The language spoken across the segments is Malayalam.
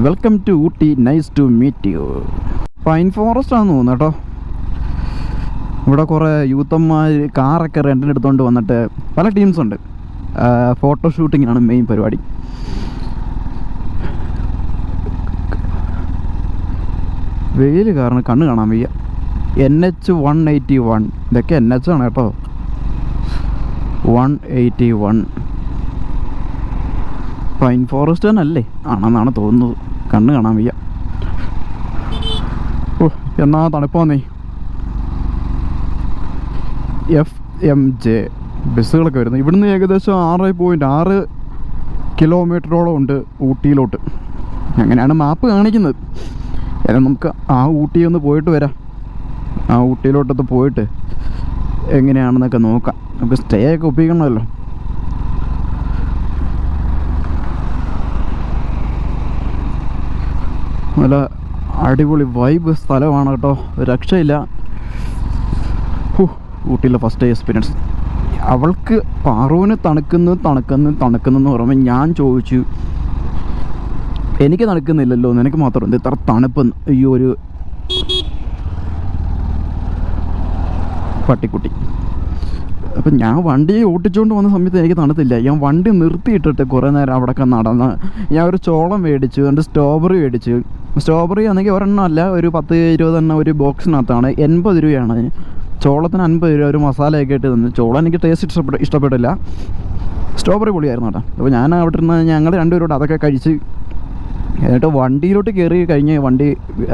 Welcome to Ooty, nice to meet you. Pine forest ആണെന്ന് തോന്നുന്നു കേട്ടോ. ഇവിടെ കുറേ യൂത്തന്മാർ കാറൊക്കെ റെൻറ്റിനെടുത്തുകൊണ്ട് വന്നിട്ട് പല ടീംസുണ്ട്. ഫോട്ടോ ഷൂട്ടിങ്ങിനാണ് മെയിൻ പരിപാടി. വെയിൽ കാരണം കണ്ണ് കാണാൻ വയ്യ. NH181 ഇതൊക്കെ NH ആണ് കേട്ടോ. 181 പൈൻ ഫോറസ്റ്റ് തന്നെ അല്ലേ? ആണെന്നാണ് തോന്നുന്നത്. കണ്ണ് കാണാൻ വയ്യ. ഓ എന്നാ തണുപ്പാന്നേ. FMJ ബസ്സുകളൊക്കെ വരുന്നത് ഇവിടുന്ന് ഏകദേശം 6.6 കിലോമീറ്ററോളം ഉണ്ട് ഊട്ടിയിലോട്ട്. അങ്ങനെയാണ് മാപ്പ് കാണിക്കുന്നത്. എന്നാൽ നമുക്ക് ആ ഊട്ടി ഒന്ന് പോയിട്ട് വരാം. ആ ഊട്ടിയിലോട്ടൊക്കെ പോയിട്ട് എങ്ങനെയാണെന്നൊക്കെ നോക്കാം. നമുക്ക് സ്റ്റേ ഒക്കെ ഒപ്പിക്കണമല്ലോ. നല്ല അടിപൊളി വൈബ് സ്ഥലമാണ് കേട്ടോ, രക്ഷയില്ല. ഊട്ടിയിലെ ഫസ്റ്റ് എക്സ്പീരിയൻസ്. അവൾക്ക് പാറുവിന് തണുക്കുന്നെന്ന് പറയുമ്പോൾ ഞാൻ ചോദിച്ചു, എനിക്ക് തണുക്കുന്നില്ലല്ലോ, നിനക്ക് മാത്രം എന്ത് ഇത്ര തണുപ്പെന്ന്. ഈ ഒരു പട്ടിക്കുട്ടി. അപ്പം ഞാൻ വണ്ടി ഓട്ടിച്ചുകൊണ്ട് വന്ന സമയത്ത് എനിക്ക് തണുത്തില്ല. ഞാൻ വണ്ടി നിർത്തിയിട്ടിട്ട് കുറേ നേരം അവിടെയൊക്കെ നടന്ന് ഞാൻ ഒരു ചോളം മേടിച്ചു, എന്നിട്ട് സ്ട്രോബെറി മേടിച്ചു. സ്ട്രോബെറി ആണെങ്കിൽ ഒരെണ്ണം അല്ല, ഒരു 10-20 എണ്ണം ഒരു ബോക്സിനകത്താണ്. 80 രൂപയാണ്. ചോളത്തിന് 50 രൂപ. ഒരു മസാലയൊക്കെ ഇട്ട് തന്നു. ചോളം എനിക്ക് ടേസ്റ്റ് ഇഷ്ടപ്പെട്ടില്ല. സ്ട്രോബെറി പൊളിയായിരുന്നു കേട്ടോ. അപ്പോൾ ഞാൻ അവിടെ ഇരുന്ന് ഞങ്ങൾ രണ്ടുപേരോട് അതൊക്കെ കഴിച്ച് എന്നിട്ട് വണ്ടിയിലോട്ട് കയറി കഴിഞ്ഞ് വണ്ടി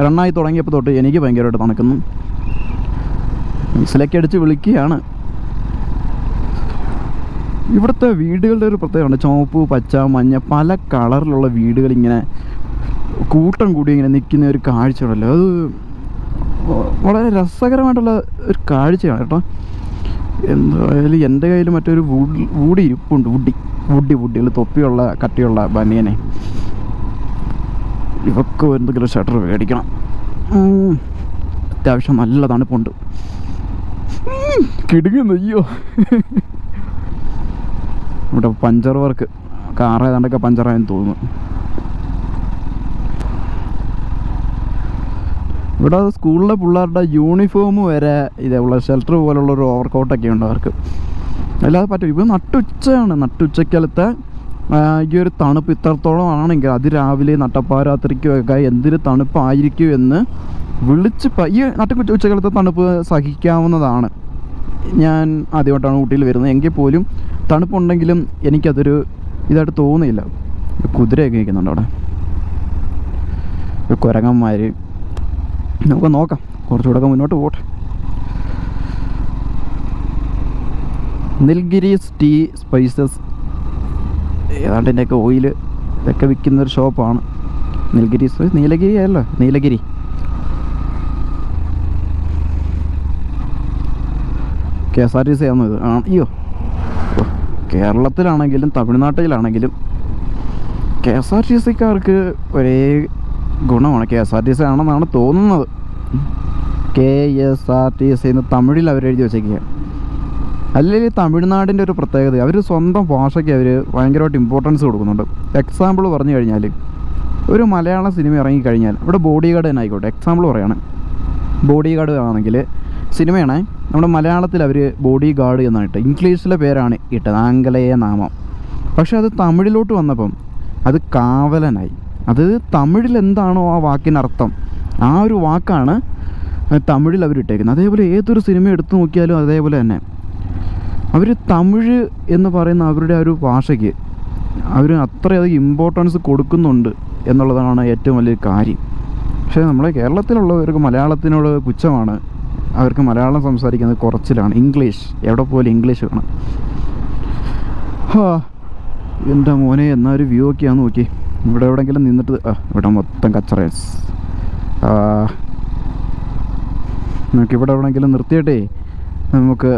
റണ്ണായി തുടങ്ങിയപ്പോൾ തൊട്ട് എനിക്ക് ഭയങ്കരമായിട്ട് തണുക്കുന്നു. മനസ്സിലേക്ക് അടിച്ച് വിളിക്കുകയാണ്. ഇവിടുത്തെ വീടുകളുടെ ഒരു പ്രത്യേകതയുണ്ട്. ചുവപ്പ്, പച്ച, മഞ്ഞ പല കളറിലുള്ള വീടുകൾ ഇങ്ങനെ കൂട്ടം കൂടി ഇങ്ങനെ നിൽക്കുന്ന ഒരു കാഴ്ചയുണ്ടല്ലോ. അത് വളരെ രസകരമായിട്ടുള്ള ഒരു കാഴ്ചയാണ് കേട്ടോ. എന്തായാലും എൻ്റെ കയ്യിൽ മറ്റൊരു വൂടി ഇരിപ്പുണ്ട്. വുഡികൾ തൊപ്പിയുള്ള കട്ടിയുള്ള ബനിയനെ. ഇവർക്ക് എന്തെങ്കിലും ഷട്ടർ മേടിക്കണം. അത്യാവശ്യം നല്ല തണുപ്പുണ്ട്. കിടുങ്ങുന്നു. അയ്യോ, ഇവിടെ പഞ്ചർ വർക്ക്. കാർ ഏതാണ്ടൊക്കെ പഞ്ചറായെന്ന് തോന്നുന്നു. ഇവിടെ സ്കൂളിലെ പിള്ളേരുടെ യൂണിഫോം വരെ ഇതേപോലെ ഷെൽട്ടർ പോലുള്ള ഒരു ഓവർകോട്ടൊക്കെ ഉണ്ട് അവർക്ക്. അല്ലാതെ പറ്റും. ഇപ്പോൾ നട്ടുച്ചക്കാലത്തെ ഈ ഒരു തണുപ്പ് ഇത്രത്തോളം ആണെങ്കിൽ അതിരാവിലെ നട്ടപ്പാരാത്രിക്കുമൊക്കെ എന്തൊരു തണുപ്പായിരിക്കും എന്ന് വിളിച്ച് ഈ ഉച്ചക്കാലത്തെ തണുപ്പ് സഹിക്കാവുന്നതാണ്. ഞാൻ ആദ്യമായിട്ടാണ് ഊട്ടിയിൽ വരുന്നത്. എങ്കിൽ പോലും തണുപ്പുണ്ടെങ്കിലും എനിക്കതൊരു ഇതായിട്ട് തോന്നിയില്ല. കുതിരയൊക്കെ നിൽക്കുന്നുണ്ട് അവിടെ, കുരങ്ങന്മാർ. നമുക്ക് നോക്കാം, കുറച്ചുകൂടെ മുന്നോട്ട് പോട്ടെ. നിൽഗിരീസ് ടീ സ്പൈസസ് ഏതാണ്ട് ഇതിൻ്റെയൊക്കെ ഓയിൽ ഇതൊക്കെ വിൽക്കുന്നൊരു ഷോപ്പാണ്. നീലഗിരി അല്ലോ, നീലഗിരി. KSRTC ആണോ ഇത്? അയ്യോ, കേരളത്തിലാണെങ്കിലും തമിഴ്നാട്ടിലാണെങ്കിലും KSRTCക്കാർക്ക് ഒരേ ഗുണമാണ്. KSRTC ആണെന്നാണ് തോന്നുന്നത്. KSRTC എന്ന് തമിഴിൽ അവരെഴുതി വെച്ചേക്കുക. അല്ലെങ്കിൽ തമിഴ്നാടിൻ്റെ ഒരു പ്രത്യേകത, അവർ സ്വന്തം ഭാഷയ്ക്ക് അവർ ഭയങ്കരമായിട്ട് ഇമ്പോർട്ടൻസ് കൊടുക്കുന്നുണ്ട്. എക്സാമ്പിൾ പറഞ്ഞു കഴിഞ്ഞാൽ, ഒരു മലയാളം സിനിമ ഇറങ്ങിക്കഴിഞ്ഞാൽ ഇവിടെ ബോഡി ഗാർഡ് തന്നെ ആയിക്കോട്ടെ, എക്സാമ്പിൾ പറയുകയാണ്. ബോഡി ഗാർഡ് ആണെങ്കിൽ സിനിമയാണ്, നമ്മുടെ മലയാളത്തിൽ അവർ ബോഡി ഗാർഡ് എന്നായിട്ട്, ഇംഗ്ലീഷിലെ പേരാണ് ഇട്ടത്, ആംഗലേയ നാമം. പക്ഷേ അത് തമിഴിലോട്ട് വന്നപ്പം അത് കാവലനായി. അത് തമിഴിൽ എന്താണോ ആ വാക്കിനർത്ഥം, ആ ഒരു വാക്കാണ് തമിഴിൽ അവരിട്ടേക്കുന്നത്. അതേപോലെ ഏതൊരു സിനിമ എടുത്തു നോക്കിയാലും അതേപോലെ തന്നെ അവർ തമിഴ് എന്ന് പറയുന്ന അവരുടെ ആ ഒരു ഭാഷയ്ക്ക് അവർ അത്രയധികം ഇമ്പോർട്ടൻസ് കൊടുക്കുന്നുണ്ട് എന്നുള്ളതാണ് ഏറ്റവും വലിയൊരു കാര്യം. പക്ഷേ നമ്മുടെ കേരളത്തിലുള്ളവർക്ക് മലയാളത്തിനോട് പുച്ഛമാണ്. അവർക്ക് മലയാളം സംസാരിക്കുന്നത് കുറച്ചിലാണ്. ഇംഗ്ലീഷ് എവിടെ പോലും ഇംഗ്ലീഷ് വേണം. എൻ്റെ മോനെ, എന്നാ ഒരു വ്യൂ ഒക്കെയാന്ന് നോക്കി. ഇവിടെ എവിടെയെങ്കിലും നിന്നിട്ട് ഇവിടെ മൊത്തം കച്ചറേസ്. നമുക്കിവിടെ എവിടെയെങ്കിലും നിർത്തിയിട്ടേ നമുക്ക്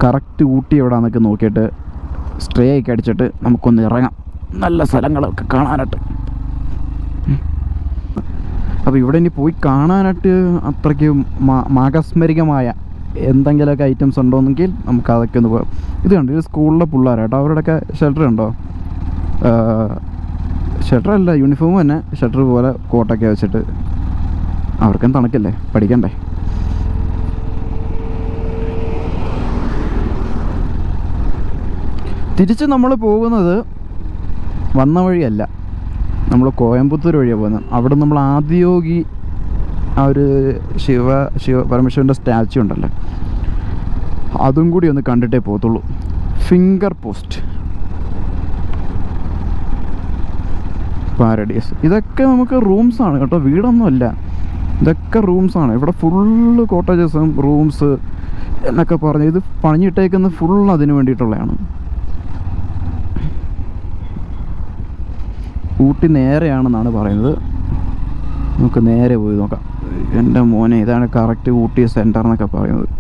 കറക്റ്റ് ഊട്ടി എവിടെയാണെന്നൊക്കെ നോക്കിയിട്ട് സ്റ്റേ ഒക്കെ അടിച്ചിട്ട് നമുക്കൊന്ന് ഇറങ്ങാം, നല്ല സ്ഥലങ്ങളൊക്കെ കാണാനായിട്ട്. അപ്പോൾ ഇവിടെ ഇനി പോയി കാണാനായിട്ട് അത്രയ്ക്ക് മാകസ്മരികമായ എന്തെങ്കിലുമൊക്കെ ഐറ്റംസ് ഉണ്ടോയെങ്കിൽ നമുക്ക് അതൊക്കെ ഒന്ന് പോകാം. ഇത് കണ്ടു, ഇത് സ്കൂളിലെ പിള്ളേരാട്ടോ. അവരുടെയൊക്കെ ഷെൽട്ടർ ഉണ്ടോ? ഷട്ടറല്ല, യൂണിഫോം തന്നെ ഷട്ടർ പോലെ കോട്ടൊക്കെ വെച്ചിട്ട്. അവർക്കും തണുക്കല്ലേ, പഠിക്കണ്ടേ. തിരിച്ച് നമ്മൾ പോകുന്നത് വന്ന വഴിയല്ല, നമ്മൾ കോയമ്പത്തൂർ വഴിയാണ് പോകുന്നത്. അവിടെ നമ്മൾ ആദിയോഗി ആ ഒരു ശിവ പരമേശ്വരൻ്റെ സ്റ്റാച്ചു ഉണ്ടല്ലോ, അതും കൂടി ഒന്ന് കണ്ടിട്ടേ പോകത്തുള്ളൂ. ഫിംഗർ പോസ്റ്റ്, പാരഡൈസ്, ഇതൊക്കെ നമുക്ക് റൂംസാണ് കേട്ടോ, വീടൊന്നുമല്ല. ഇതൊക്കെ റൂംസാണ്. ഇവിടെ ഫുള്ള് കോട്ടേജസും റൂംസ് എന്നൊക്കെ പറഞ്ഞ് ഇത് പണിഞ്ഞിട്ടേക്കുന്നത് ഫുൾ അതിന് വേണ്ടിയിട്ടുള്ളതാണ്. ഊട്ടി നേരെയാണെന്നാണ് പറയുന്നത്. നമുക്ക് നേരെ പോയി നോക്കാം. എൻ്റെ മോനെ, ഇതാണ് കറക്റ്റ് ഊട്ടി സെൻറ്റർ എന്നൊക്കെ പറയുന്നത്.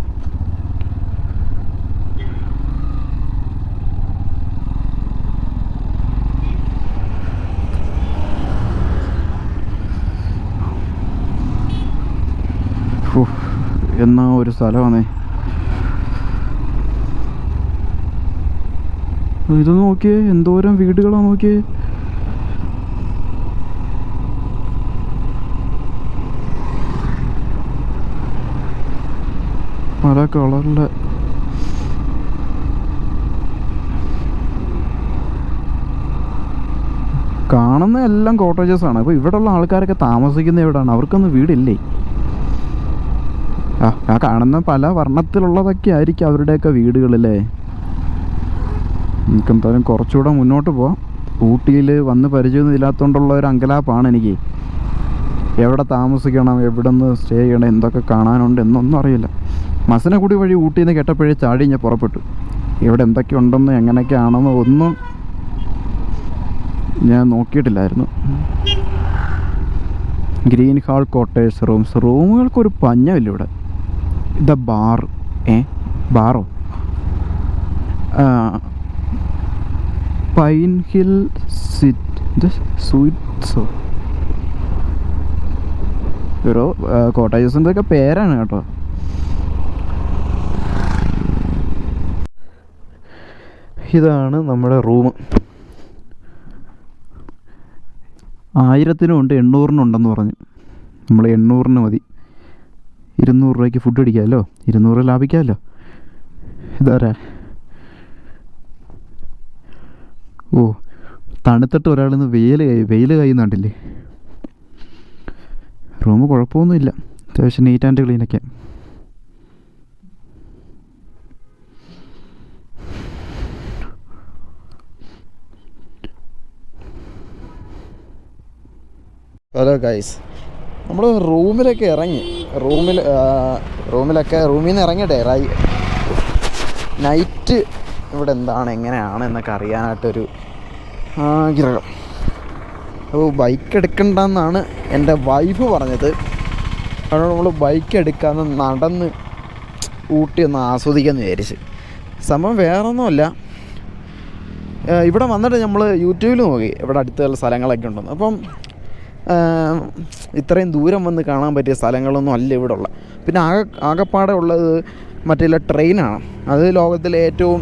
എന്നാ ഒരു സ്ഥലമാണേ ഇത്. നോക്കിയേ എന്തോരം വീടുകളാ നോക്കിയേ. പല കളറിലെ കാണുന്ന എല്ലാം കോട്ടേജസാണ്. അപ്പോൾ ഇവിടെയുള്ള ആൾക്കാരൊക്കെ താമസിക്കുന്നത് എവിടെയാണ്? അവർക്കൊന്നും വീടില്ലേ? ആ കാണുന്ന പല വർണ്ണത്തിലുള്ളതൊക്കെ ആയിരിക്കും അവരുടെയൊക്കെ വീടുകളല്ലേ. എനിക്ക് എന്തായാലും കുറച്ചുകൂടെ മുന്നോട്ട് പോവാം. ഊട്ടിയിൽ വന്ന് പരിചയമൊന്നും ഇല്ലാത്തതുകൊണ്ടുള്ള ഒരു അങ്കലാപ്പാണ് എനിക്ക്. എവിടെ താമസിക്കണം, എവിടെ നിന്ന് സ്റ്റേ ചെയ്യണം, എന്തൊക്കെ കാണാനുണ്ട് എന്നൊന്നും അറിയില്ല. മസനഗുഡി വഴി ഊട്ടിയിൽ നിന്ന് കേട്ടപ്പോഴേ ചാടി ഞാൻ പുറപ്പെട്ടു. ഇവിടെ എന്തൊക്കെ ഉണ്ടെന്ന് എങ്ങനെയൊക്കെയാണെന്ന് ഒന്നും ഞാൻ നോക്കിയിട്ടില്ലായിരുന്നു. ഗ്രീൻ ഹാൾ കോട്ടേഴ്സ് റൂമുകൾക്കൊരു പഞ്ഞമില്ല ഇവിടെ. The bar, Baro, pine hill സ്വീറ്റ്സോ, ഓരോ കോട്ടേജസിൻ്റെ ഒക്കെ പേരാണ് കേട്ടോ. ഇതാണ് നമ്മുടെ റൂം. 1000-നും ഉണ്ട്, 800-നും ഉണ്ടെന്ന് പറഞ്ഞു. നമ്മൾ 800-ന് മതി. 200 രൂപയ്ക്ക് ഫുഡ് അടിക്കാമല്ലോ, 200 ലാഭിക്കാമല്ലോ. ഇതാരാ? ഓ, തണുത്തിട്ട് ഒരാളിന്ന് വെയിൽ കഴിയുന്നുണ്ടില്ലേ. റൂം കുഴപ്പമൊന്നുമില്ല, അത്യാവശ്യം നീറ്റ് ആൻഡ് ക്ലീനൊക്കെ. ഹലോ ഗൈസ്, നമ്മൾ റൂമിലൊക്കെ ഇറങ്ങി. റൂമിൽ നിന്ന് ഇറങ്ങിയിട്ടേ നൈറ്റ് ഇവിടെ എന്താണ് എങ്ങനെയാണ് എന്നൊക്കെ അറിയാനായിട്ടൊരു ആഗ്രഹം. അപ്പോൾ ബൈക്ക് എടുക്കണ്ടെന്നാണ് എൻ്റെ വൈഫ് പറഞ്ഞത്. അതുകൊണ്ട് നമ്മൾ ബൈക്ക് എടുക്കാമെന്ന് നടന്ന് ഊട്ടി ഒന്ന് ആസ്വദിക്കാമെന്ന് വിചാരിച്ച്. സംഭവം വേറൊന്നുമല്ല, ഇവിടെ വന്നിട്ട് നമ്മൾ യൂട്യൂബിൽ നോക്കി ഇവിടെ അടുത്തുള്ള സ്ഥലങ്ങളൊക്കെ ഉണ്ടെന്ന്. അപ്പം ഇത്രയും ദൂരം വന്ന് കാണാൻ പറ്റിയ സ്ഥലങ്ങളൊന്നും അല്ല ഇവിടെ ഉള്ള. പിന്നെ ആകെപ്പാടെ ഉള്ളത് മറ്റേ ട്രെയിനാണ്. അത് ലോകത്തിലെ ഏറ്റവും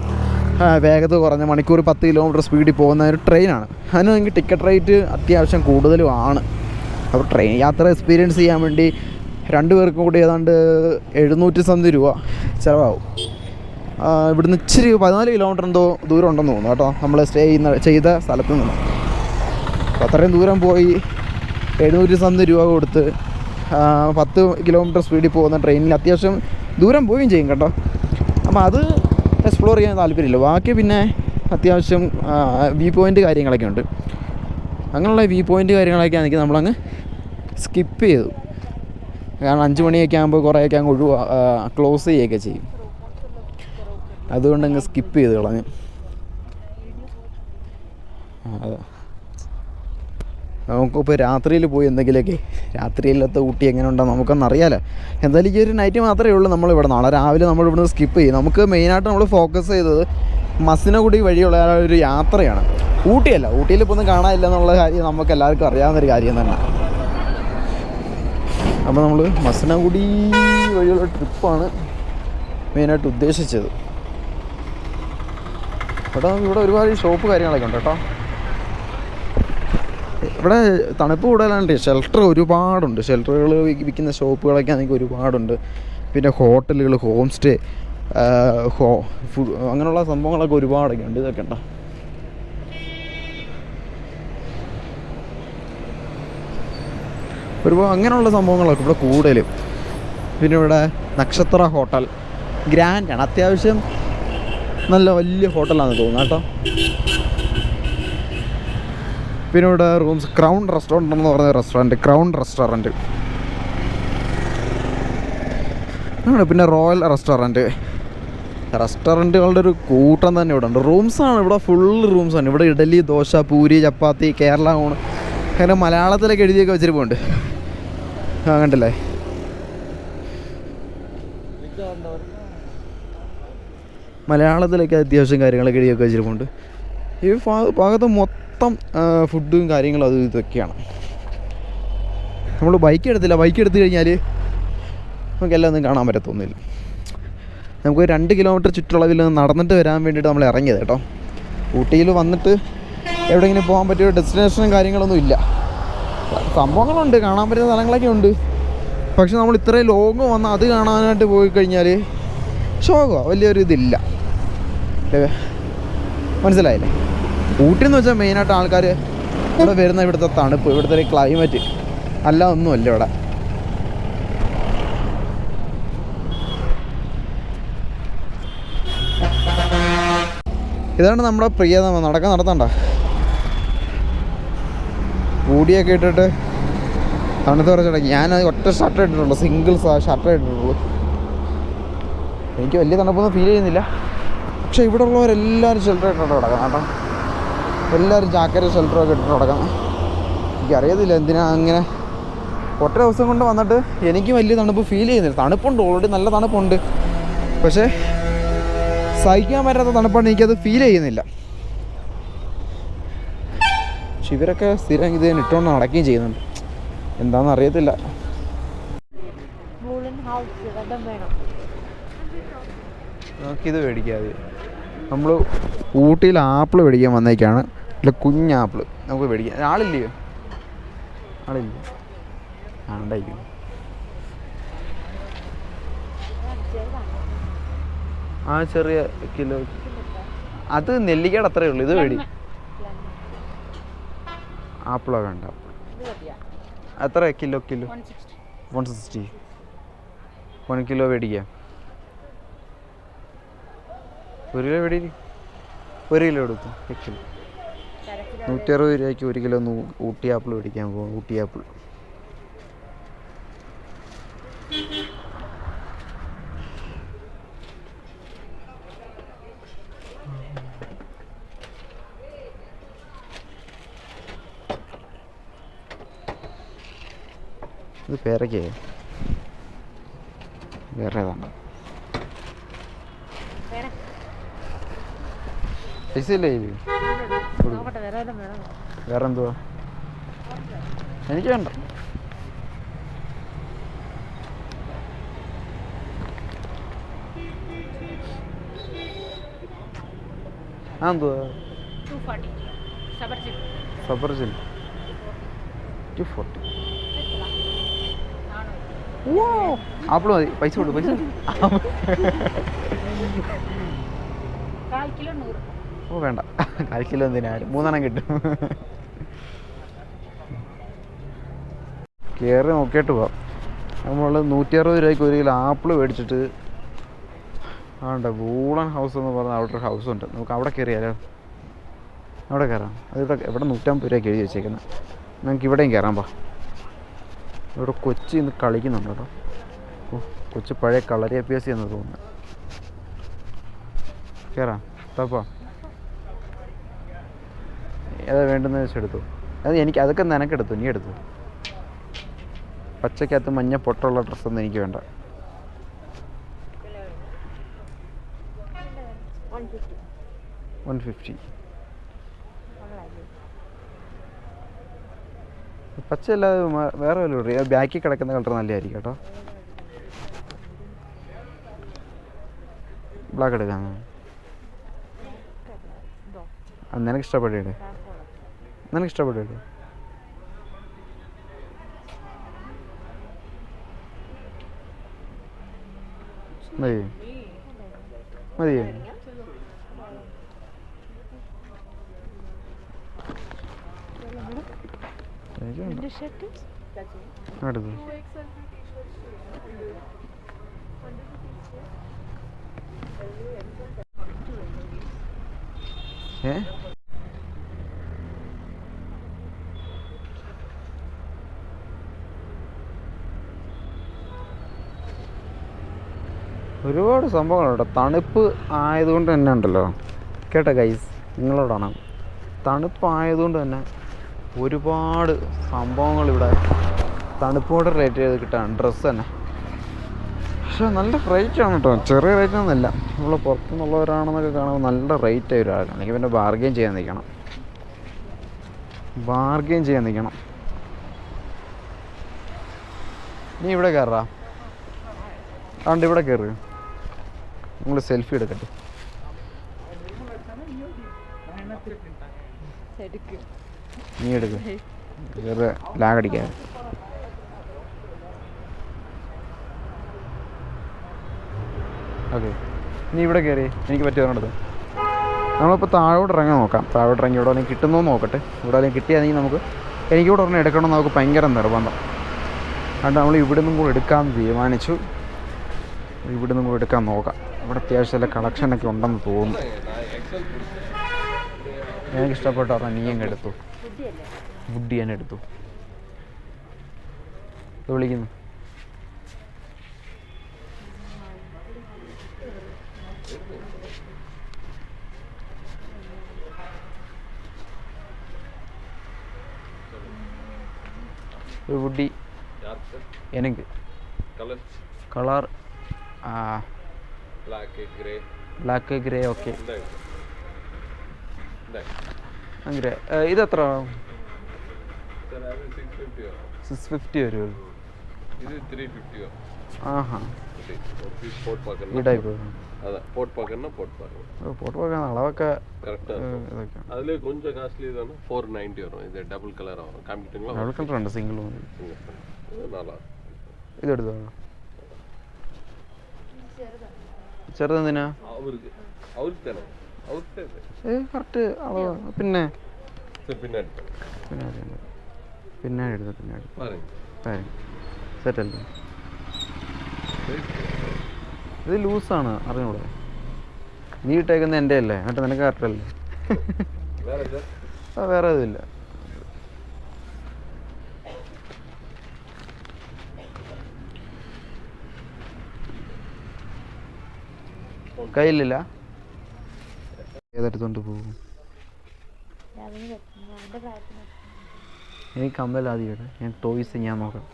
വേഗത കുറഞ്ഞ മണിക്കൂർ 10 കിലോമീറ്റർ സ്പീഡിൽ പോകുന്ന ഒരു ട്രെയിനാണ്. അതിന് നിങ്ങൾക്ക് ടിക്കറ്റ് റേറ്റ് അത്യാവശ്യം കൂടുതലുമാണ്. അപ്പോൾ ട്രെയിൻ യാത്ര എക്സ്പീരിയൻസ് ചെയ്യാൻ വേണ്ടി 2 പേർക്കും കൂടി ഏതാണ്ട് 700 രൂപ ചിലവാകും. ഇവിടുന്ന് ഇച്ചിരി 14 കിലോമീറ്റർ എന്തോ ദൂരം ഉണ്ടെന്ന് തോന്നുന്നു കേട്ടോ, നമ്മൾ സ്റ്റേ ചെയ്ത സ്ഥലത്ത് നിന്ന്. അപ്പോൾ അത്രയും ദൂരം പോയി 700 രൂപ കൊടുത്ത് 10 കിലോമീറ്റർ സ്പീഡിൽ പോകുന്ന ട്രെയിനിൽ അത്യാവശ്യം ദൂരം പോവുകയും ചെയ്യും കേട്ടോ. അപ്പോൾ അത് എക്സ്പ്ലോർ ചെയ്യാൻ താല്പര്യമില്ല. ബാക്കി പിന്നെ അത്യാവശ്യം വ്യൂ പോയിൻ്റ് കാര്യങ്ങളൊക്കെ ഉണ്ട്. അങ്ങനെയുള്ള വ്യൂ പോയിൻ്റ് കാര്യങ്ങളൊക്കെ ആണെങ്കിൽ നമ്മളങ്ങ് സ്കിപ്പ് ചെയ്തു. കാരണം 5 മണിയൊക്കെ ആകുമ്പോൾ കുറേയൊക്കെ അങ്ങ് ക്ലോസ് ചെയ്യുകയൊക്കെ ചെയ്യും. അതുകൊണ്ട് അങ്ങ് സ്കിപ്പ് ചെയ്ത് കളഞ്ഞു. അതെ, നമുക്കിപ്പോൾ രാത്രിയിൽ പോയി എന്തെങ്കിലുമൊക്കെ, രാത്രിയിലത്തെ ഊട്ടി എങ്ങനെ ഉണ്ടോ നമുക്കൊന്നും അറിയാമല്ലോ. എന്തായാലും ഈ ഒരു നൈറ്റ് മാത്രമേ ഉള്ളൂ നമ്മളിവിടെ. നാളെ രാവിലെ നമ്മളിവിടുന്ന് സ്കിപ്പ് ചെയ്യും. നമുക്ക് മെയിനായിട്ട് നമ്മൾ ഫോക്കസ് ചെയ്തത് മസനഗുഡി വഴിയുള്ള ഒരു യാത്രയാണ്. ഊട്ടിയല്ല, ഊട്ടിയിൽ ഇപ്പോൾ ഒന്നും കാണാനില്ല എന്നുള്ള കാര്യം നമുക്ക് എല്ലാവർക്കും അറിയാവുന്നൊരു കാര്യം തന്നെ. അപ്പോൾ നമ്മൾ മസനഗുഡി വഴിയുള്ള ട്രിപ്പാണ് മെയിനായിട്ട് ഉദ്ദേശിച്ചത്. ഇവിടെ ഒരുപാട് ഷോപ്പ് കാര്യങ്ങളൊക്കെ ഉണ്ട് കേട്ടോ. ഇവിടെ തണുപ്പ് കൂടുതലുണ്ട്. ഷെൽട്ടർ ഒരുപാടുണ്ട്. ഷെൽട്ടറുകൾ വിൽക്കുന്ന ഷോപ്പുകളൊക്കെ ആണെങ്കിൽ ഒരുപാടുണ്ട്. പിന്നെ ഹോട്ടലുകൾ, ഹോം സ്റ്റേ, അങ്ങനെയുള്ള സംഭവങ്ങളൊക്കെ ഒരുപാടൊക്കെ ഉണ്ട്. ഇതൊക്കെ ഉണ്ടോ ഒരുപാട് അങ്ങനെയുള്ള സംഭവങ്ങളൊക്കെ ഇവിടെ കൂടുതലും. പിന്നെ ഇവിടെ നക്ഷത്ര ഹോട്ടൽ ഗ്രാൻഡാണ്, അത്യാവശ്യം നല്ല വലിയ ഹോട്ടലാണെന്ന് തോന്നുന്നു കേട്ടോ. പിന്നെ ഇവിടെ റൂംസ്, ക്രൗൺ റെസ്റ്റോറൻറ്റ് എന്ന് പറഞ്ഞ റെസ്റ്റോറൻറ്റ്, ക്രൗൺ റെസ്റ്റോറൻറ്റ് ആണ്. പിന്നെ റോയൽ റെസ്റ്റോറൻറ്റുകളുടെ ഒരു കൂട്ടം തന്നെ ഇവിടെ ഉണ്ട്. റൂംസാണ് ഇവിടെ, ഫുൾ റൂംസാണ് ഇവിടെ. ഇഡലി, ദോശ, പൂരി, ചപ്പാത്തി, കേരള ഊണ്, അങ്ങനെ മലയാളത്തിലൊക്കെ എഴുതിയൊക്കെ വെച്ചിരിപ്പുണ്ട്. കണ്ടില്ലേ? മലയാളത്തിലൊക്കെ അത്യാവശ്യം കാര്യങ്ങളൊക്കെ എഴുതിയൊക്കെ വെച്ചിരിപ്പുണ്ട്. ഈ ഭാഗത്ത് മൊത്തം ഫുഡും കാര്യങ്ങളും അതും ഇതൊക്കെയാണ്. നമ്മൾ ബൈക്ക് എടുത്തു കഴിഞ്ഞാൽ നമുക്കെല്ലാം ഒന്നും കാണാൻ പറ്റത്തൊന്നുമില്ല. നമുക്ക് 2 കിലോമീറ്റർ ചുറ്റളവിൽ നടന്നിട്ട് വരാൻ വേണ്ടിയിട്ട് നമ്മൾ ഇറങ്ങിയത് കേട്ടോ. ഊട്ടിയിൽ വന്നിട്ട് എവിടെയെങ്കിലും പോകാൻ പറ്റിയ ഡെസ്റ്റിനേഷനും കാര്യങ്ങളൊന്നും ഇല്ല. സംഭവങ്ങളുണ്ട്, കാണാൻ പറ്റുന്ന സ്ഥലങ്ങളൊക്കെ ഉണ്ട്. പക്ഷെ നമ്മൾ ഇത്രയും ലോങ് വന്ന് അത് കാണാനായിട്ട് പോയി കഴിഞ്ഞാൽ ശോകമാണ്, വലിയൊരു ഇതില്ല. മനസ്സിലായില്ലേ? ഊട്ടി എന്ന് വെച്ചാൽ മെയിനായിട്ട് ആൾക്കാർ ഇവിടെ വരുന്ന ഇവിടുത്തെ തണുപ്പ്, ഇവിടുത്തെ ഒരു ക്ലൈമറ്റ്, അല്ല ഒന്നുമല്ല ഇവിടെ. ഇതാണ് നമ്മുടെ പ്രിയതമ. നടത്തണ്ട, കൂടിയൊക്കെ ഇട്ടിട്ട് തണുത്ത് കുറച്ചിടങ്ങി. ഞാനത് ഒറ്റ ഷർട്ട് ഇട്ടിട്ടുള്ളൂ, സിംഗിൾ ഷർട്ട് ഇട്ടിട്ടുള്ളൂ. എനിക്ക് വലിയ തണുപ്പൊന്നും ഫീൽ ചെയ്യുന്നില്ല. പക്ഷേ ഇവിടെ ഉള്ളവരെല്ലാവരും ഷെൽട്ടർ ഇട്ടിട്ട് കിടക്കണം കേട്ടോ. എല്ലാവരും ജാക്കറ്റ് ഷെൽട്ടറൊക്കെ ഇട്ടിട്ട് കിടക്കണം. എനിക്കറിയത്തില്ല എന്തിനാ അങ്ങനെ. ഒറ്റ ദിവസം കൊണ്ട് വന്നിട്ട് എനിക്ക് വലിയ തണുപ്പ് ഫീൽ ചെയ്യുന്നില്ല. തണുപ്പുണ്ട്, ഓൾറെഡി നല്ല തണുപ്പുണ്ട്. പക്ഷേ സഹിക്കാൻ പറ്റാത്ത തണുപ്പാണ്, എനിക്കത് ഫീൽ ചെയ്യുന്നില്ല. പക്ഷെ ഇവരൊക്കെ സ്ഥിരം ഇത് ഇട്ടുകൊണ്ട് നടക്കുകയും ചെയ്യുന്നുണ്ട്. എന്താണെന്ന് അറിയത്തില്ല. നമുക്കിത് മേടിക്കാതെ, നമ്മൾ ഊട്ടിയിൽ ആപ്പിൾ മേടിക്കാൻ വന്നേക്കാണ്. ഇല്ല, കുഞ്ഞാപ്പിൾ നമുക്ക് മേടിക്കാം. ആളില്ലയോ? ഉണ്ടായിരിക്കും. ആ ചെറിയ കിലോ അത് നെല്ലിക്കയുടെ അത്രയേ ഉള്ളൂ. ഇത് മേടി. ആപ്പിളോ വേണ്ട. എത്ര കിലോ? 160. 1 കിലോ മേടിക്കാം. 1 കിലോ മേടി. 1 കിലോ എടുത്തു. 160 രൂപയ്ക്ക് 1 കിലോ ഊട്ടി ആപ്പിൾ മേടിക്കാൻ പോകും. ഊട്ടി ആപ്പിൾ ഇത് പേരയ്ക്കേ വേറെ ഏതാണ്? പൈസ ഇല്ലേ? വേറെ എന്തുവാ? എനിക്ക് വേണ്ട. ആ എന്തുവാ? സബർജിൽ 240. ആപ്പിൾ മതി. പൈസ കൊടുക്കും. ഓ വേണ്ട, 1/4 കിലോ എന്തിനാരും 3 കിട്ടും. കയറി നോക്കിയിട്ട് പോവാം. നമ്മൾ 160 രൂപയ്ക്ക് 1 കിലോ ആപ്പിൾ മേടിച്ചിട്ട് ആണ്ട വൂളൻ ഹൗസ് എന്ന് പറഞ്ഞാൽ അവിടെ ഒരു ഹൗസ് ഉണ്ട്. നമുക്ക് അവിടെ കയറിയാലോ? അവിടെ കയറാം. അതിവിടെ എവിടെ 150 രൂപയ്ക്ക് എഴുതി വെച്ചേക്കുന്നത്. നമുക്ക് ഇവിടെയും കയറാം. ഇവിടെ കൊച്ചി ഇന്ന് കളിക്കുന്നുണ്ട് കേട്ടോ. ഓ, കൊച്ചു പഴയ കളരി അഭ്യാസി എന്ന് തോന്നുന്നു. കയറാം. തപ്പാ ഏതാ വേണ്ടെന്ന് വെച്ചെടുത്തു. അത് എനിക്ക് അതൊക്കെ നിനക്കെടുത്തു. നീ എടുത്തു. പച്ചക്കകത്ത് മഞ്ഞ പൊട്ടുള്ള ഡ്രസ്സൊന്നും എനിക്ക് വേണ്ട. 150. പച്ചയല്ലാതെ വേറെ വല്ല ഇടുക. ബാക്കിൽ കിടക്കുന്ന കളർ നല്ലതായിരിക്കും കേട്ടോ. ബ്ലാക്ക് എടുക്കാം. നിനക്ക് ഇഷ്ടപ്പെടേ? മതി മതി അടുത്ത് ഒരുപാട് സംഭവങ്ങളുണ്ട്. തണുപ്പ് ആയതുകൊണ്ട് തന്നെ ഉണ്ടല്ലോ കേട്ടോ ഗൈസ്, നിങ്ങളോടാണ്, തണുപ്പായതുകൊണ്ട് തന്നെ ഒരുപാട് സംഭവങ്ങൾ ഇവിടെ തണുപ്പോടെ റേറ്റ് ചെയ്ത് കിട്ടാൻ ഡ്രസ്സ് തന്നെ. പക്ഷെ നല്ല റേറ്റാണ് കേട്ടോ, ചെറിയ റേറ്റൊന്നുമില്ല. നമ്മൾ പുറത്തുനിന്നുള്ളവരാണെന്നൊക്കെ കാണുമ്പോൾ നല്ല റേറ്റ് ആയി ഒരാൾ, അല്ലെങ്കിൽ പിന്നെ ബാർഗെയിൻ ചെയ്യാൻ നിൽക്കണം, നീ ഇവിടെ കയറാ, അതുകൊണ്ട് ഇവിടെ കയറ്, നമ്മൾ സെൽഫി എടുക്കട്ടെ. നീ എടുക്ക്, വേറെ ലാഗടിക്കാതെ. ഓക്കെ, നീ ഇവിടെ കയറി, എനിക്ക് പറ്റിയവരോടത്ത്. നമ്മളിപ്പോൾ താഴോട്ട് ഇറങ്ങാൻ നോക്കാം. താഴോട്ട് ഇറങ്ങി ഇവിടെ അല്ലെങ്കിൽ കിട്ടുന്നോ നോക്കട്ടെ. ഇവിടെ അല്ലെങ്കിൽ കിട്ടിയാണെങ്കിൽ നമുക്ക് എനിക്കൂടെ ഒരെണ്ണം എടുക്കണമെന്ന് നമുക്ക് ഭയങ്കര നിർബന്ധം. അതുകൊണ്ട് നമ്മൾ ഇവിടെ നിന്നും കൂടെ എടുക്കാമെന്ന് തീരുമാനിച്ചു. ഇവിടെ നിന്നും കൂടെ എടുക്കാൻ നോക്കാം. ഇവിടെ അത്യാവശ്യം നല്ല കളക്ഷനൊക്കെ ഉണ്ടെന്ന് തോന്നുന്നു. എനിക്കിഷ്ടപ്പെട്ട പറഞ്ഞാൽ നീ അങ്ങ് എടുത്തു, വുഡി തന്നെ എടുത്തു. വിളിക്കുന്നു ഒരു വുഡി എനിക്ക് colour black grey. Okay, grey. ഇതെത്ര? 650 വരുമോ? ആഹാ, ഈ ടൈപ്പ് പോട്ട് പാക്കാൻ അളവൊക്കെ ഡബിൾ കളർ ഉണ്ട്, സിംഗിൾ ഇതെടുത്തോ. ചെറുതെന്തിനാ? കറക്റ്റ് അളവ്. പിന്നെ എടുത്തു സെറ്റല്ലേ? ഇത് ലൂസാണ്, അറിഞ്ഞൂടെ? നീ ഇട്ടേക്കുന്നത് എൻ്റെ അല്ലേ, എന്നിട്ട് നിനക്ക് കറക്റ്റല്ലേ? വേറെ ഇതില്ല. കയ്യിലില്ല, ഏതെടുത്തോണ്ട് പോകും? എനിക്ക് കമ്മലാദ്യം, ഞാൻ ടോയ്സ് ഞാൻ നോക്കാം.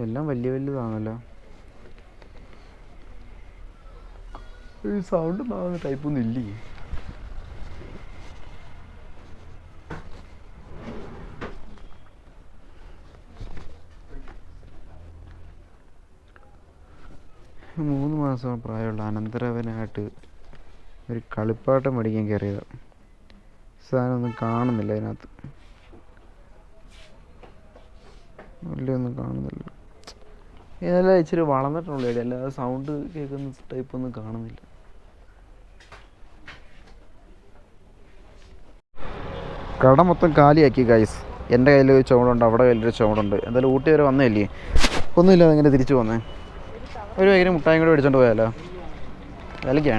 എല്ലാം വലിയ വലുതാണല്ലോ. ഈ സൗണ്ട് മാറുന്ന ടൈപ്പൊന്നും ഇല്ലേ? മൂന്ന് മാസം പ്രായമുള്ള അനന്തരവനായിട്ട് ഒരു കളിപ്പാട്ടം മേടിക്കാൻ കയറിയതാണ്. സാധനമൊന്നും കാണുന്നില്ല അതിനകത്ത്, വലിയൊന്നും കാണുന്നില്ല. ഇതെല്ലാം ഇച്ചിരി വളർന്നിട്ടുള്ള ഐഡിയ, അല്ലാതെ സൗണ്ട് കേൾക്കുന്ന ടൈപ്പൊന്നും കാണുന്നില്ല. കട മൊത്തം കാലിയാക്കി ഗൈസ്. എൻ്റെ കയ്യിലൊരു ചുമടുണ്ട്, അവിടെ കയ്യിലൊരു ചുമടുണ്ട്. എന്തായാലും ഊട്ടി വരെ വന്നതല്ലേ, ഒന്നുമില്ല എങ്ങനെ തിരിച്ചു വന്നേ. ഒരു ഭയങ്കര മുട്ടായും കൂടെ മേടിച്ചോണ്ട് പോയാലോ? വിലയ്ക്ക്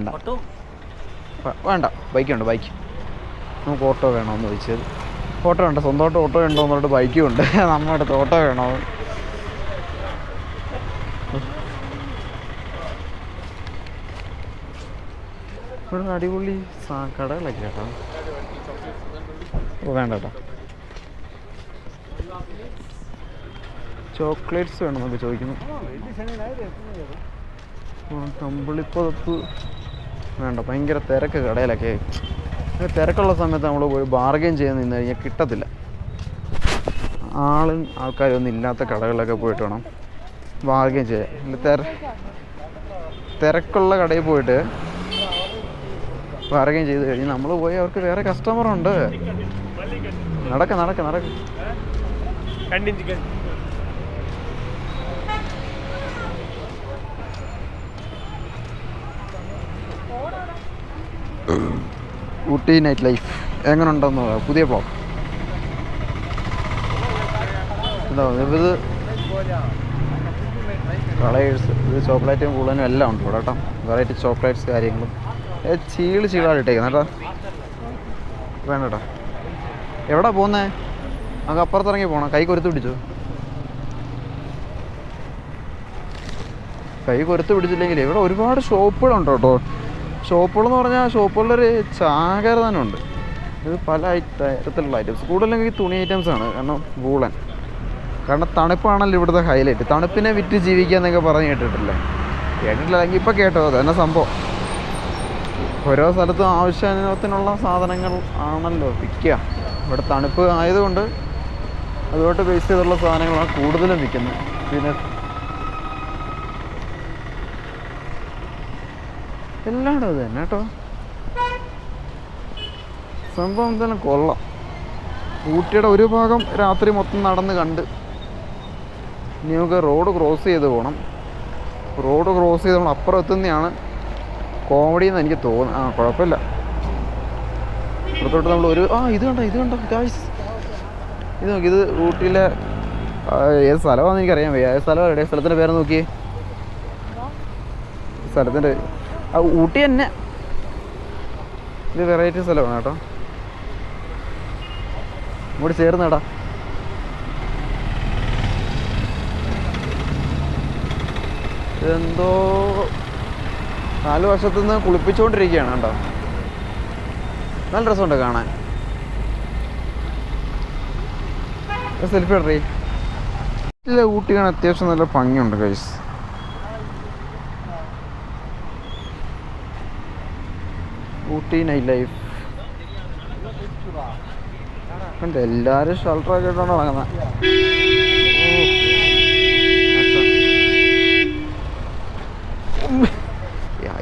വേണ്ട, ബൈക്കുണ്ട്, ബൈക്ക്. നമുക്ക് ഓട്ടോ വേണമെന്ന് ചോദിച്ചത്. ഓട്ടോ ഉണ്ട്, സ്വന്തമായിട്ട് ഓട്ടോ ഉണ്ടോ എന്നിട്ട് ബൈക്കും ഉണ്ട്. നമ്മുടെ അടുത്ത് ഓട്ടോ വേണോ? ഇവിടെ അടിപൊളി കടകളൊക്കെ കേട്ടോ. വേണ്ട കേട്ടോ, ചോക്ലേറ്റ്സ് വേണമെന്നൊക്കെ ചോദിക്കുന്നു. കമ്പിളിപ്പുതപ്പ് വേണ്ട, ഭയങ്കര തിരക്ക് കടയിലൊക്കെ. തിരക്കുള്ള സമയത്ത് നമ്മൾ പോയി ബാർഗെയിൻ ചെയ്യാൻ നിന്ന് കഴിഞ്ഞാൽ കിട്ടത്തില്ല. ആൾക്കാരൊന്നും ഇല്ലാത്ത കടകളിലൊക്കെ പോയിട്ട് വേണം ബാർഗെയിൻ ചെയ്യാം. തിരക്കുള്ള കടയിൽ പോയിട്ട് ബാർഗെയിൻ ചെയ്ത് കഴിഞ്ഞ് നമ്മൾ പോയി അവർക്ക് വേറെ കസ്റ്റമറുണ്ട്. നടക്ക് ഊട്ടി നൈറ്റ് ലൈഫ് എങ്ങനെ ഉണ്ടെന്ന് പുതിയ ബ്ലോഗ്. എന്താ ഇത് കളേഴ്സ്, ഇത് ചോക്ലേറ്റും കൂളനും എല്ലാം ഉണ്ട് ഇവിടെ കേട്ടോ. വെറൈറ്റി ചോക്ലേറ്റ്സ് കാര്യങ്ങളും ചീളായിട്ടേക്കുന്നത് കേട്ടോ. വേണ്ട കേട്ടോ. എവിടെ പോകുന്നേ? നമുക്ക് അപ്പുറത്തിറങ്ങി പോകണം. കൈ കൊരുത്ത് പിടിച്ചു. കൈ കൊരുത്ത് പിടിച്ചില്ലെങ്കിൽ ഇവിടെ ഒരുപാട് ഷോപ്പുകളുണ്ട് കേട്ടോ. ഷോപ്പുകളെന്ന് പറഞ്ഞാൽ ഷോപ്പുകളിലൊരു ചാകര തന്നെ ഉണ്ട്. ഇത് പല തരത്തിലുള്ള ഐറ്റംസ്, കൂടുതലെങ്കിൽ തുണി ഐറ്റംസാണ്. കാരണം വൂളൻ, കാരണം തണുപ്പാണല്ലോ ഇവിടുത്തെ ഹൈലൈറ്റ്. തണുപ്പിനെ വിറ്റ് ജീവിക്കുക എന്നൊക്കെ പറഞ്ഞ് കേട്ടിട്ടില്ലേ? കേട്ടിട്ടില്ലെങ്കിൽ ഇപ്പം കേട്ടോ. അതന്നെ സംഭവം. ഓരോ സ്ഥലത്തും ആവശ്യത്തിനുള്ള സാധനങ്ങൾ ആണല്ലോ വിൽക്കുക. ഇവിടെ തണുപ്പ് ആയതുകൊണ്ട് അതുകൊണ്ട് ബേസ് ചെയ്തുള്ള സാധനങ്ങളാണ് കൂടുതലും വിൽക്കുന്നത്. പിന്നെ എല്ലായിടും അത് തന്നെ കേട്ടോ. സംഭവം എന്തായാലും കൊള്ളാം. ഊട്ടിയുടെ ഒരു ഭാഗം രാത്രി മൊത്തം നടന്ന് കണ്ട് ഇനി നമുക്ക് റോഡ് ക്രോസ് ചെയ്ത് പോകണം. റോഡ് ക്രോസ് ചെയ്ത് നമ്മൾ അപ്പുറം എത്തുന്നതാണ് കോമഡി എന്ന് എനിക്ക് തോന്നുന്നു. കുഴപ്പമില്ല. അപ്പുറത്തോട്ട് നമ്മൾ ഇത് കണ്ടോ ഗായ്സ്, ഇത് നോക്കി. ഇത് ഊട്ടിയിലെ ഏത് സ്ഥലമാണെന്ന് എനിക്കറിയാൻ വയ്യ. ഏത് സ്ഥലമാണ്? എവിടെ സ്ഥലത്തിൻ്റെ പേര് നോക്കി. സ്ഥലത്തിൻ്റെ ഊട്ടി തന്നെ. ഇത് വെറൈറ്റി സ്ഥലമാണ് കേട്ടോ. ഇങ്ങോട്ട് ചേർന്നേടാ. ഇതെന്തോ 4 വർഷത്തു നിന്ന് കുളിപ്പിച്ചുകൊണ്ടിരിക്കുകയാണ് കേട്ടോ. നല്ല രസമുണ്ട് കാണാൻ. സെൽഫി ഇടറി. ഇല്ല, ഊട്ടി കാണാൻ അത്യാവശ്യം നല്ല ഭംഗിയുണ്ട് ഗൈസ്. ഊട്ടി നൈറ്റ് ലൈഫ് കണ്ട് എല്ലാവരും ഷെൽട്ടറൊക്കെ ഇട്ടാണ് നടക്കുന്നത്.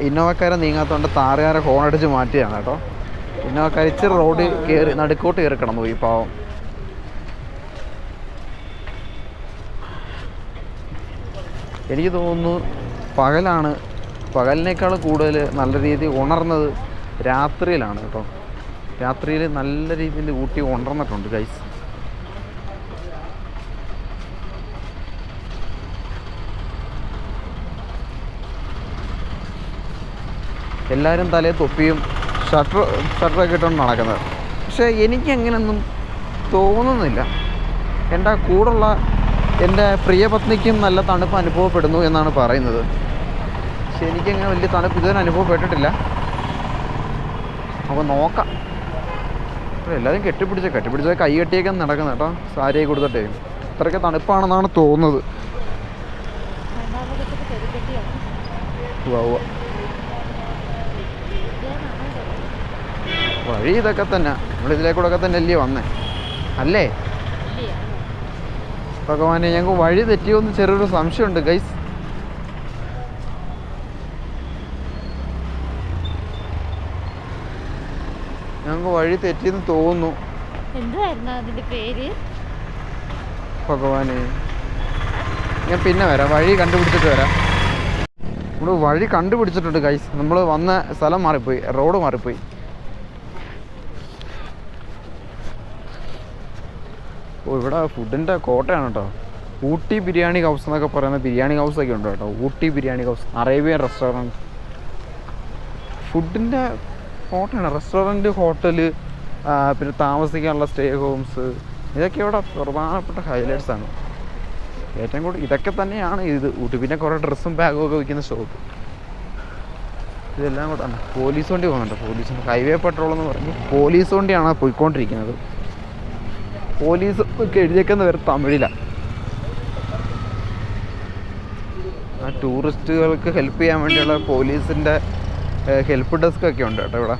ഇന്നോവക്കാരെ നീങ്ങാത്തതുകൊണ്ട് താറുകാരെ ഹോണടിച്ച് മാറ്റിയാണ് കേട്ടോ. ഇന്നോവക്കാർ ഇച്ചിരി റോഡ് കയറി നടുക്കോട്ട് കയറി കിടന്നു പോയി പാവം. എനിക്ക് തോന്നുന്നു പകലിനേക്കാൾ കൂടുതൽ നല്ല രീതിയിൽ ഉണർന്നത് രാത്രിയിലാണ് കേട്ടോ. രാത്രിയിൽ നല്ല രീതിയിൽ ഊട്ടി ഉണർന്നിട്ടുണ്ട് ഗൈസ്. എല്ലാവരും തലയിൽ തൊപ്പിയും ഷർട്ടൊക്കെ ഇട്ടുകൊണ്ട് നടക്കുന്നത്. പക്ഷേ എനിക്കങ്ങനെയൊന്നും തോന്നുന്നില്ല. എൻ്റെ കൂടുള്ള എൻ്റെ പ്രിയപത്നിക്കും നല്ല തണുപ്പ് അനുഭവപ്പെടുന്നു എന്നാണ് പറയുന്നത്. പക്ഷെ എനിക്കങ്ങനെ വലിയ തണുപ്പ് ഇതുവരെ അനുഭവപ്പെട്ടിട്ടില്ല. അപ്പോൾ നോക്കാം. എല്ലാവരും കെട്ടിപ്പിടിച്ച കൈ കെട്ടിയൊക്കെ നടക്കുന്നത് കേട്ടോ. സാരിയൊക്കെ കൊടുത്തിട്ടേ ഇത്രയ്ക്ക് തണുപ്പാണെന്നാണ് തോന്നുന്നത്. വഴി ഇതൊക്കെ തന്നെ. നമ്മളിതിലേക്കൂടെ തന്നെ അല്ലേ വന്നേ അല്ലേ? ഭഗവാനെ, ഞങ്ങൾക്ക് വഴി തെറ്റിയോന്ന് ചെറിയൊരു സംശയമുണ്ട് ഗൈസ്. ഞങ്ങൾക്ക് വഴി തെറ്റിയെന്ന് തോന്നുന്നു. ഭഗവാനെ, ഞാൻ പിന്നെ വരാം. വഴി കണ്ടുപിടിച്ചിട്ട് വരാം. നമ്മൾ വഴി കണ്ടുപിടിച്ചിട്ടുണ്ട് ഗൈസ്. നമ്മൾ വന്ന സ്ഥലം മാറിപ്പോയി, റോഡ് മാറിപ്പോയി. ഇവിടെ ഫുഡിൻ്റെ കോട്ടയാണ് കേട്ടോ. ഊട്ടി ബിരിയാണി ഹൗസ് എന്നൊക്കെ പറയുന്ന ബിരിയാണി ഹൗസൊക്കെ ഉണ്ട് കേട്ടോ. Ooty biryani house, Arabian restaurant, ഫുഡിൻ്റെ കോട്ടയാണ്. റെസ്റ്റോറൻറ്റ്, ഹോട്ടല്, പിന്നെ താമസിക്കാനുള്ള സ്റ്റേ ഹോംസ്, ഇതൊക്കെ ഇവിടെ പ്രധാനപ്പെട്ട ഹൈലൈറ്റ്സാണ്. ഏറ്റവും കൂടുതൽ ഇതൊക്കെ തന്നെയാണ് ഇത് ഊട്ടി. പിന്നെ കുറേ ഡ്രസ്സും ബാഗും ഒക്കെ വയ്ക്കുന്ന ഷോപ്പ്. ഇതെല്ലാം കൂടെ പോലീസ് വണ്ടി പോകുന്നുണ്ട്. പോലീസ് ഹൈവേ പെട്രോൾ എന്ന് പറഞ്ഞ് പോലീസ് വണ്ടിയാണ് പോയിക്കൊണ്ടിരിക്കുന്നത്. പോലീസ് ഒക്കെ എഴുതിയേക്കുന്ന പേര് തമിഴിലാണ്. ടൂറിസ്റ്റുകൾക്ക് ഹെൽപ്പ് ചെയ്യാൻ വേണ്ടിയുള്ള പോലീസിൻ്റെ ഹെൽപ്പ് ഡെസ്ക് ഒക്കെ ഉണ്ട് കേട്ടോ ഇവിടെ.